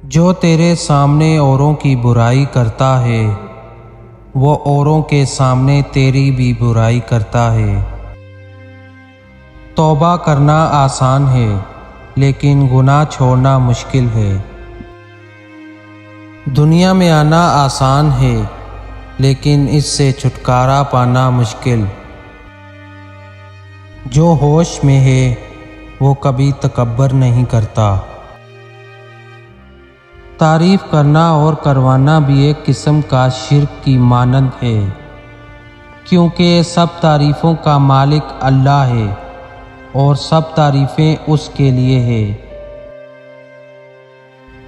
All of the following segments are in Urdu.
جو تیرے سامنے اوروں کی برائی کرتا ہے وہ اوروں کے سامنے تیری بھی برائی کرتا ہے۔ توبہ کرنا آسان ہے لیکن گناہ چھوڑنا مشکل ہے۔ دنیا میں آنا آسان ہے لیکن اس سے چھٹکارا پانا مشکل۔ جو ہوش میں ہے وہ کبھی تکبر نہیں کرتا۔ تعریف کرنا اور کروانا بھی ایک قسم کا شرک کی مانند ہے، کیونکہ سب تعریفوں کا مالک اللہ ہے اور سب تعریفیں اس کے لیے ہے۔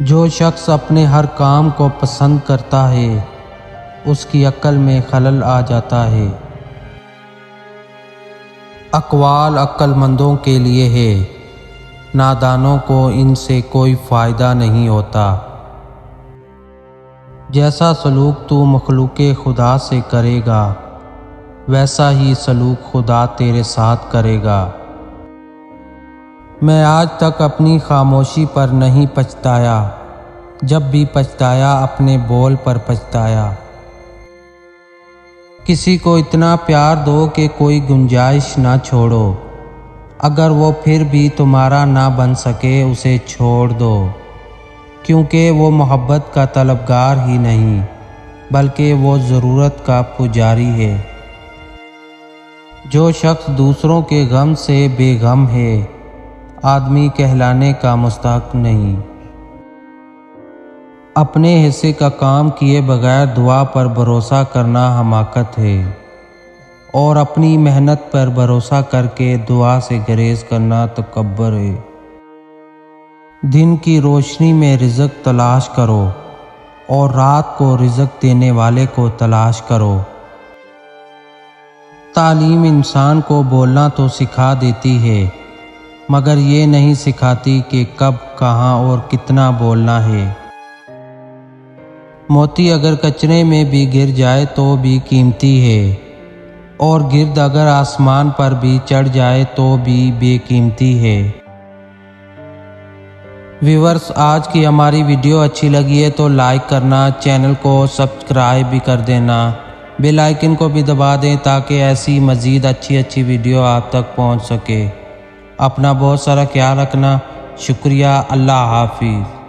جو شخص اپنے ہر کام کو پسند کرتا ہے اس کی عقل میں خلل آ جاتا ہے۔ اقوال عقل مندوں کے لیے ہے، نادانوں کو ان سے کوئی فائدہ نہیں ہوتا۔ جیسا سلوک تو مخلوق خدا سے کرے گا ویسا ہی سلوک خدا تیرے ساتھ کرے گا۔ میں آج تک اپنی خاموشی پر نہیں پچھتایا، جب بھی پچھتایا اپنے بول پر پچھتایا۔ کسی کو اتنا پیار دو کہ کوئی گنجائش نہ چھوڑو، اگر وہ پھر بھی تمہارا نہ بن سکے اسے چھوڑ دو، کیونکہ وہ محبت کا طلبگار ہی نہیں بلکہ وہ ضرورت کا پجاری ہے۔ جو شخص دوسروں کے غم سے بے غم ہے آدمی کہلانے کا مستحق نہیں۔ اپنے حصے کا کام کیے بغیر دعا پر بھروسہ کرنا حماقت ہے، اور اپنی محنت پر بھروسہ کر کے دعا سے گریز کرنا تکبر ہے۔ دن کی روشنی میں رزق تلاش کرو اور رات کو رزق دینے والے کو تلاش کرو۔ تعلیم انسان کو بولنا تو سکھا دیتی ہے مگر یہ نہیں سکھاتی کہ کب، کہاں اور کتنا بولنا ہے۔ موتی اگر کچرے میں بھی گر جائے تو بھی قیمتی ہے، اور گرد اگر آسمان پر بھی چڑھ جائے تو بھی بے قیمتی ہے۔ ویورز، آج کی ہماری ویڈیو اچھی لگی ہے تو لائک کرنا، چینل کو سبسکرائب بھی کر دینا، بیل آئیکن کو بھی دبا دیں تاکہ ایسی مزید اچھی ویڈیو آپ تک پہنچ سکے۔ اپنا بہت سارا خیال رکھنا، شکریہ، اللہ حافظ۔